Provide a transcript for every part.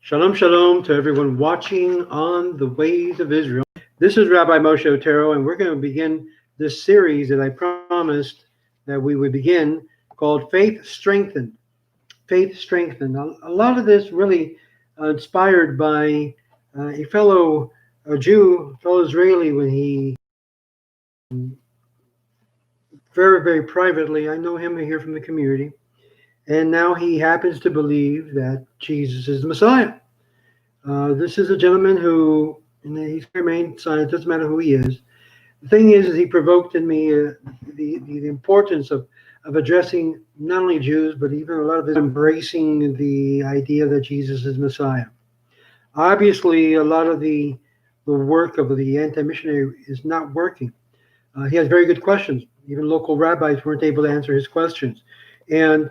Shalom, shalom to everyone watching on the Ways of Israel. This is Rabbi Moshe Otero, and we're going to begin this series that I promised that we would begin called Faith Strengthened. Faith Strengthened. A lot of this really inspired by a fellow Jew, fellow Israeli, when he very, very privately, I know him here from the community, and now he happens to believe that Jesus is the Messiah. This is a gentleman who, and he's remained silent, doesn't matter who he is. The thing is he provoked in me the importance of addressing not only Jews, but even a lot of us embracing the idea that Jesus is Messiah. Obviously, a lot of the work of the anti-missionary is not working. He has very good questions. Even local rabbis weren't able to answer his questions. And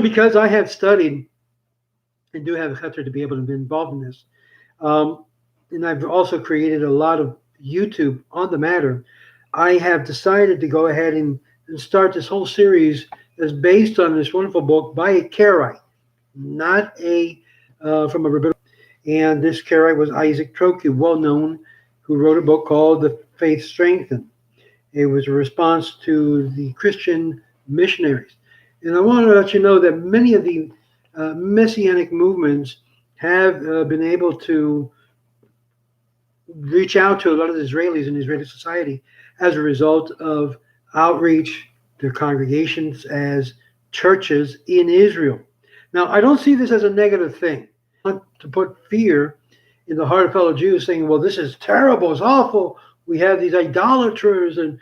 because I have studied and do have a cheter to be able to be involved in this. And I've also created a lot of YouTube on the matter. I have decided to go ahead and start this whole series that's based on this wonderful book by a Karaite, not from a rabbinical. And this Karaite was Isaac Troke, well known, who wrote a book called The Faith Strengthened. It was a response to the Christian missionaries. And I want to let you know that many of the messianic movements have been able to reach out to a lot of the Israelis in Israeli society as a result of outreach, their congregations as churches in Israel. Now, I don't see this as a negative thing. I want to put fear in the heart of fellow Jews saying, well, this is terrible, it's awful, we have these idolaters. And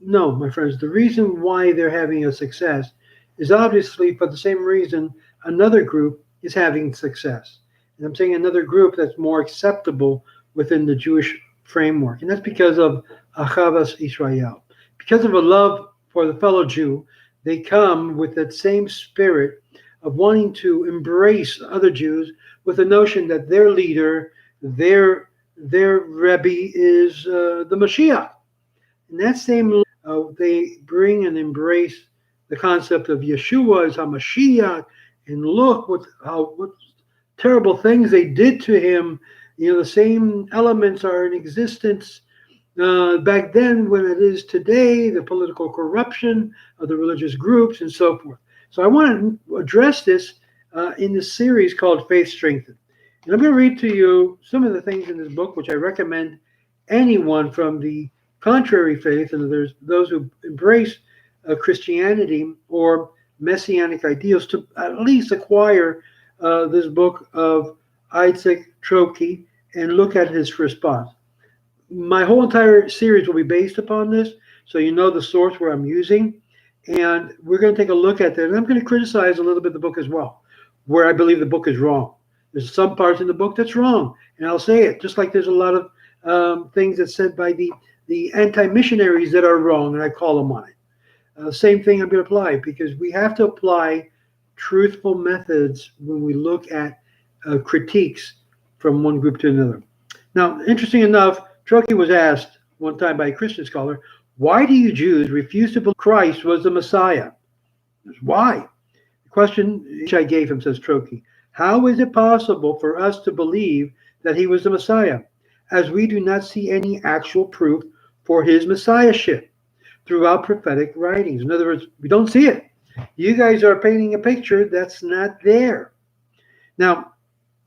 no, my friends, the reason why they're having a success is obviously for the same reason another group is having success. And I'm saying another group that's more acceptable within the Jewish framework. And that's because of Achavas Israel. Because of a love for the fellow Jew, they come with that same spirit of wanting to embrace other Jews with the notion that their leader, their Rebbe is the Mashiach. And that same they bring and embrace the concept of Yeshua as HaMashiach, and look what terrible things they did to him. You know, the same elements are in existence back then when it is today, the political corruption of the religious groups and so forth. So I want to address this in this series called Faith Strengthened. And I'm going to read to you some of the things in this book, which I recommend anyone from the contrary faith, and there's those who embrace Christianity or messianic ideals, to at least acquire this book of Isaac Troke and look at his response. My whole entire series will be based upon this, so you know the source where I'm using, and we're going to take a look at that. And I'm going to criticize a little bit the book as well, where I believe the book is wrong. There's some parts in the book that's wrong, and I'll say it, just like there's a lot of things that's said by the anti-missionaries that are wrong, and I call them on it. Same thing I'm going to apply, because we have to apply truthful methods when we look at critiques from one group to another. Now, interesting enough, Troke was asked one time by a Christian scholar, why do you Jews refuse to believe Christ was the Messiah? Why? The question which I gave him, says Troke, how is it possible for us to believe that he was the Messiah, as we do not see any actual proof for his messiahship throughout prophetic writings? In other words, we don't see it. You guys are painting a picture that's not there. Now,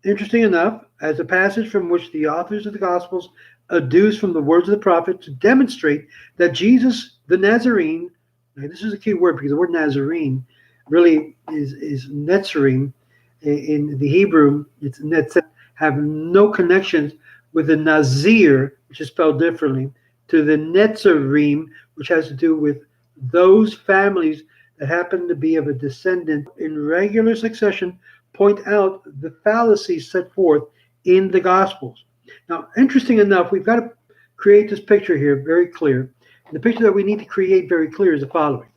interesting enough, as a passage from which the authors of the Gospels adduce from the words of the prophet to demonstrate that Jesus, the Nazarene, now this is a key word because the word Nazarene really is Netzarim. In the Hebrew, it's Netzarim, have no connections with the Nazir, which is spelled differently, to the Netzarim, which has to do with those families that happen to be of a descendant in regular succession, point out the fallacies set forth in the Gospels. Now, interesting enough, we've got to create this picture here very clear. And the picture that we need to create very clear is the following.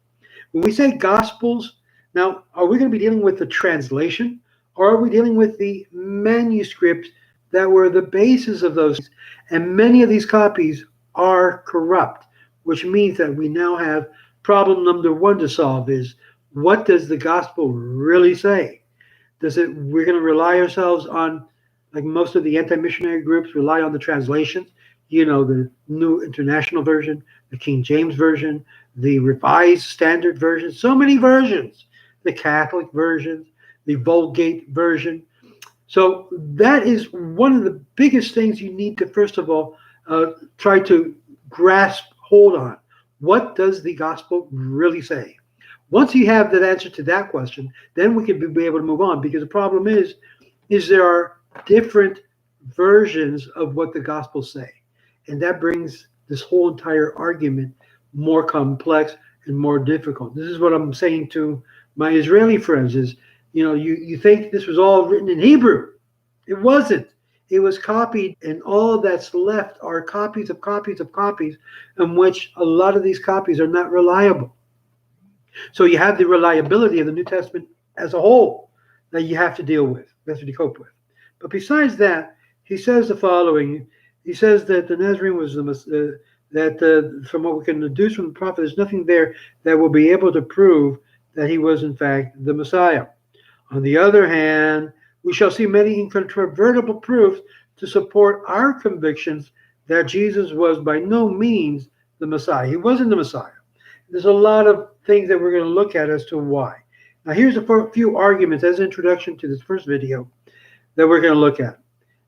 When we say Gospels, now, are we going to be dealing with the translation, or are we dealing with the manuscripts that were the basis of those? And many of these copies are corrupt, which means that we now have problem number one to solve is, what does the gospel really say? We're going to rely ourselves on, like most of the anti-missionary groups, rely on the translations, the New International Version, the King James Version, the Revised Standard Version, so many versions, the Catholic versions, the Vulgate version. So that is one of the biggest things you need to, first of all, try to grasp hold on. What does the gospel really say? Once you have that answer to that question, then we can be able to move on, because the problem is there are different versions of what the gospels say. And that brings this whole entire argument more complex and more difficult. This is what I'm saying to my Israeli friends is, you think this was all written in Hebrew. It wasn't. It was copied, and all that's left are copies of copies of copies, in which a lot of these copies are not reliable. So you have the reliability of the New Testament as a whole that you have to deal with, that's what you cope with. But besides that, he says the following. He says that the Nazarene was from what we can deduce from the prophet, there's nothing there that will be able to prove that he was in fact the Messiah. On the other hand, we shall see many incontrovertible proofs to support our convictions that Jesus was by no means the Messiah. He wasn't the Messiah. There's a lot of things that we're going to look at as to why. Now, here's a few arguments as an introduction to this first video that we're going to look at.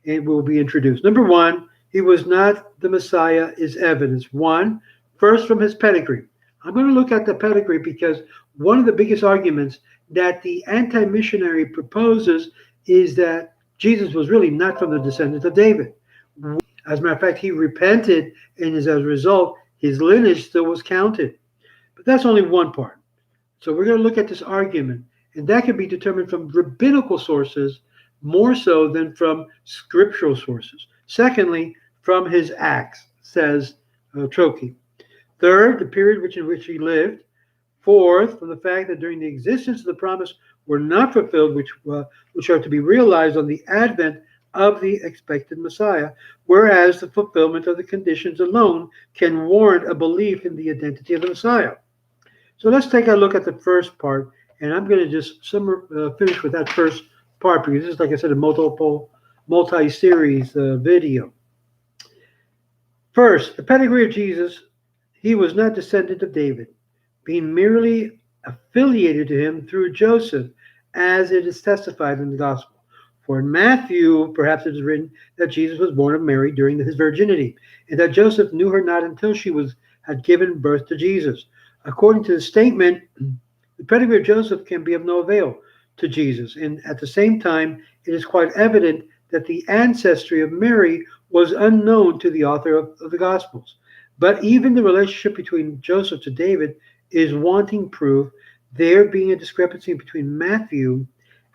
It will be introduced. Number one, he was not the Messiah is evidence. One, first from his pedigree. I'm going to look at the pedigree because one of the biggest arguments that the anti-missionary proposes is that Jesus was really not from the descendants of David. As a matter of fact, he repented, and as a result, his lineage still was counted. But that's only one part. So we're going to look at this argument, and that can be determined from rabbinical sources more so than from scriptural sources. Secondly, from his acts, says Troche. Third, the period in which he lived. Fourth, from the fact that during the existence of the promise were not fulfilled, which are to be realized on the advent of the expected Messiah, whereas the fulfillment of the conditions alone can warrant a belief in the identity of the Messiah. So let's take a look at the first part, and I'm going to just finish with that first part, because this is, like I said, a multi-series video. First, the pedigree of Jesus. He was not descendant of David, being merely affiliated to him through Joseph, as it is testified in the gospel. For in Matthew, perhaps it is written that Jesus was born of Mary during his virginity, and that Joseph knew her not until she had given birth to Jesus. According to the statement, the pedigree of Joseph can be of no avail to Jesus, and at the same time, it is quite evident that the ancestry of Mary was unknown to the author of the Gospels. But even the relationship between Joseph to David is wanting proof, there being a discrepancy between Matthew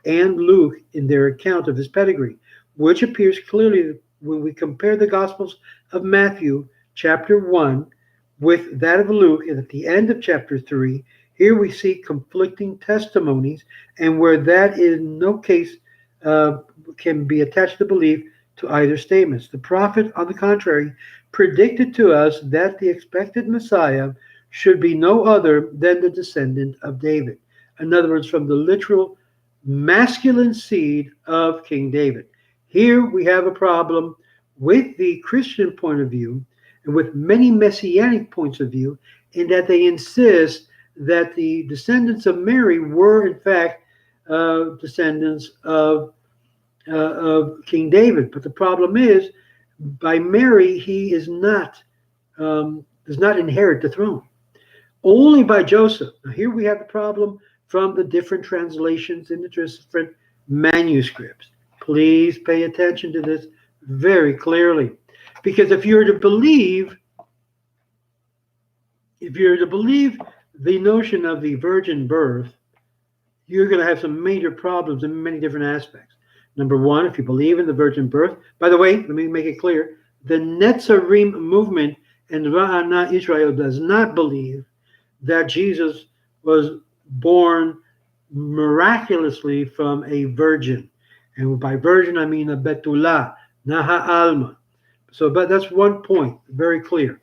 and Luke in their account of his pedigree, which appears clearly when we compare the Gospels of Matthew, chapter 1, with that of Luke, and at the end of chapter 3, here we see conflicting testimonies, and where that in no case can be attached to belief to either statements. The prophet, on the contrary, predicted to us that the expected Messiah should be no other than the descendant of David. In other words, from the literal masculine seed of King David. Here we have a problem with the Christian point of view and with many messianic points of view, in that they insist that the descendants of Mary were in fact descendants of King David. But the problem is, by Mary, he does not inherit the throne. Only by Joseph. Now here we have the problem from the different translations in the different manuscripts. Please pay attention to this very clearly, because if you're to believe the notion of the virgin birth, you're going to have some major problems in many different aspects. Number one, if you believe in the virgin birth, by the way, let me make it clear, the Netzarim movement and Ra'ana Israel does not believe that Jesus was born miraculously from a virgin. And by virgin, I mean a Betula, Naha Alma. So, but that's one point, very clear.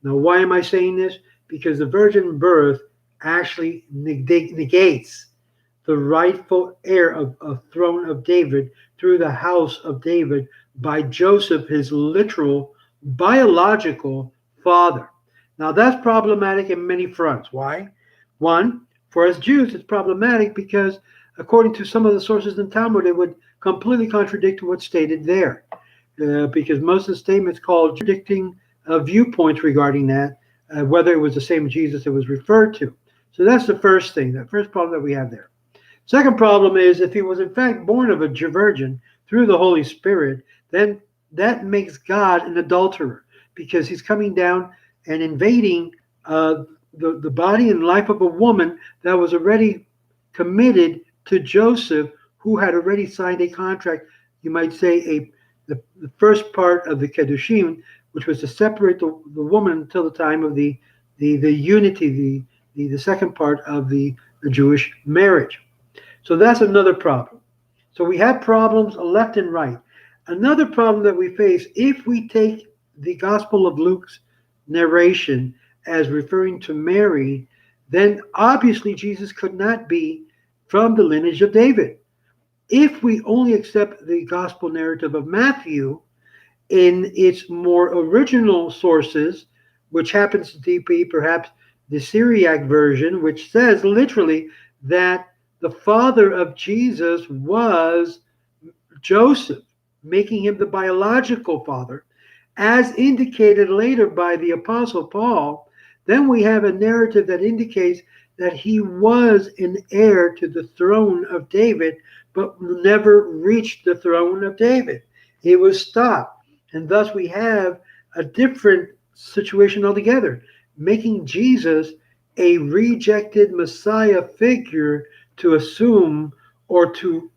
Now, why am I saying this? Because the virgin birth actually negates the rightful heir of a throne of David through the house of David by Joseph, his literal biological father. Now that's problematic in many fronts. Why? One, for us Jews, it's problematic because according to some of the sources in Talmud, it would completely contradict what's stated there. Because most of the statements called contradicting viewpoints regarding that, whether it was the same Jesus it was referred to. So that's the first thing, the first problem that we have there. Second problem is if he was in fact born of a virgin through the Holy Spirit, then that makes God an adulterer because he's coming down and invading the body and life of a woman that was already committed to Joseph, who had already signed a contract, you might say the first part of the Kedushim, which was to separate the woman until the time of the unity, the second part of the Jewish marriage. So that's another problem. So we have problems left and right. Another problem that we face, if we take the Gospel of Luke's narration as referring to Mary, then obviously Jesus could not be from the lineage of David. If we only accept the Gospel narrative of Matthew in its more original sources, which happens to be perhaps the Syriac version, which says literally that the father of Jesus was Joseph, making him the biological father, as indicated later by the Apostle Paul, then we have a narrative that indicates that he was an heir to the throne of David, but never reached the throne of David. He was stopped. And thus we have a different situation altogether, making Jesus a rejected Messiah figure to assume or to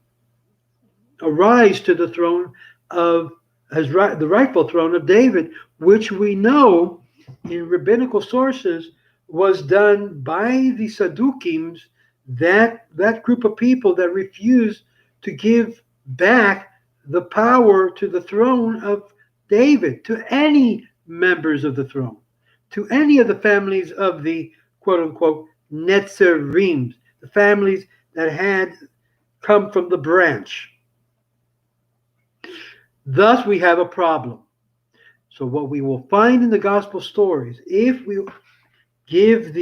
arise to the throne of the rightful throne of David, which we know in rabbinical sources was done by the Sadducees, that group of people that refused to give back the power to the throne of David to any members of the throne, to any of the families of the quote-unquote Netzarim, the families that had come from the branch. Thus, we have a problem. So what we will find in the gospel stories, if we give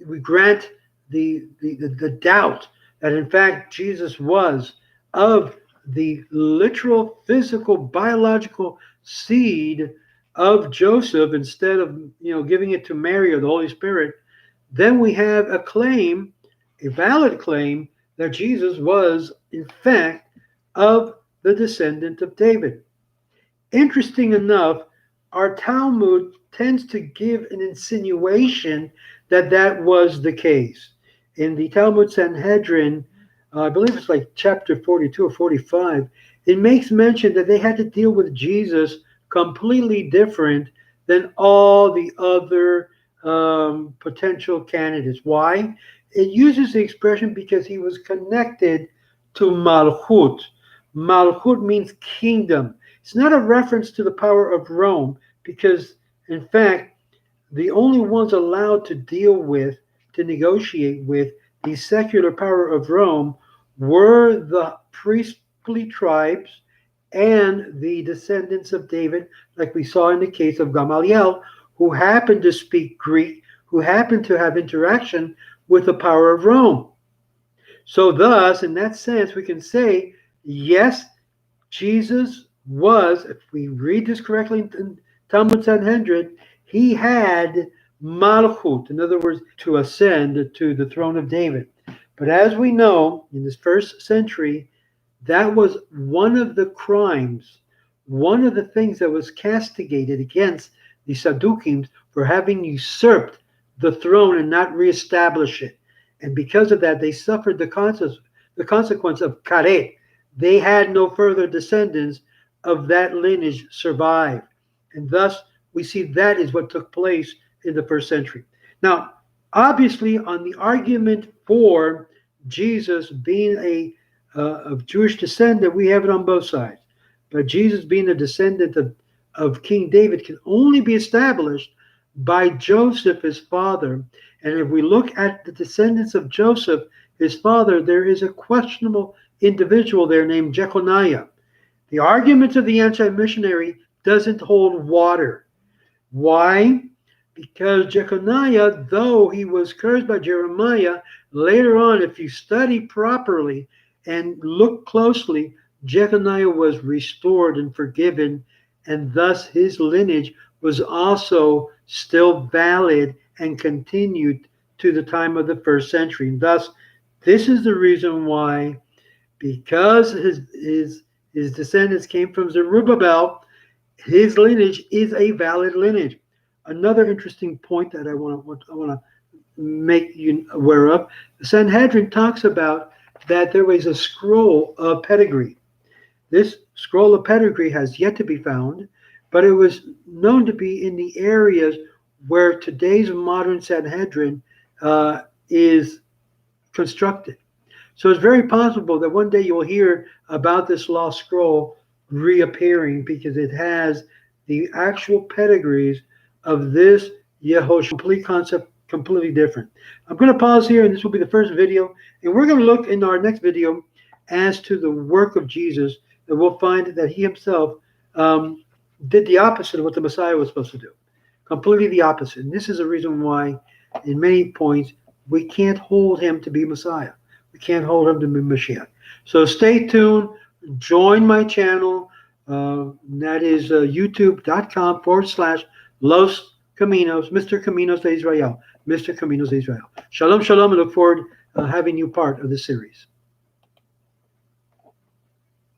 we grant the doubt that in fact Jesus was of the literal, physical, biological seed of Joseph instead of giving it to Mary or the Holy Spirit, then we have a claim, a valid claim, that Jesus was in fact of the descendant of David. Interesting enough, our Talmud tends to give an insinuation that that was the case. In the Talmud Sanhedrin, I believe it's like chapter 42 or 45, it makes mention that they had to deal with Jesus completely different than all the other potential candidates. Why? It uses the expression because he was connected to Malchut. Malchut means kingdom. It's not a reference to the power of Rome because, in fact, the only ones allowed to deal with, to negotiate with the secular power of Rome were the priestly tribes and the descendants of David, like we saw in the case of Gamaliel, who happened to speak Greek, who happened to have interaction with the power of Rome. So thus, in that sense, we can say, yes, Jesus was, if we read this correctly in Talmud Sanhedrin, he had Malchut, in other words, to ascend to the throne of David. But as we know, in this first century, that was one of the crimes, one of the things that was castigated against the Sadducees for having usurped the throne and not reestablish it. And because of that, they suffered the consequence of karet. They had no further descendants of that lineage survive. And thus, we see that is what took place in the first century. Now, obviously, on the argument for Jesus being of Jewish descendant, we have it on both sides. But Jesus being a descendant of King David can only be established by Joseph, his father. And if we look at the descendants of Joseph, his father, there is a questionable individual there named Jeconiah. The argument of the anti-missionary doesn't hold water. Why? Because Jeconiah, though he was cursed by Jeremiah, later on, if you study properly and look closely, Jeconiah was restored and forgiven, and thus his lineage was also still valid and continued to the time of the first century. And thus, this is the reason why, because his descendants came from Zerubbabel, his lineage is a valid lineage. Another interesting point that I want to make you aware of, the Sanhedrin talks about that there was a scroll of pedigree. This scroll of pedigree has yet to be found, but it was known to be in the areas where today's modern Sanhedrin is constructed. So it's very possible that one day you'll hear about this lost scroll reappearing because it has the actual pedigrees of this Yehoshua. Complete concept, completely different. I'm going to pause here, and this will be the first video. And we're going to look in our next video as to the work of Jesus, and we'll find that he himself did the opposite of what the Messiah was supposed to do. Completely the opposite. And this is the reason why, in many points, we can't hold him to be Messiah. We can't hold him to be Mashiach. So stay tuned. Join my channel. That is youtube.com/Los Caminos, Mr. Caminos de Israel. Mr. Caminos de Israel. Shalom, shalom, and look forward to having you part of this series.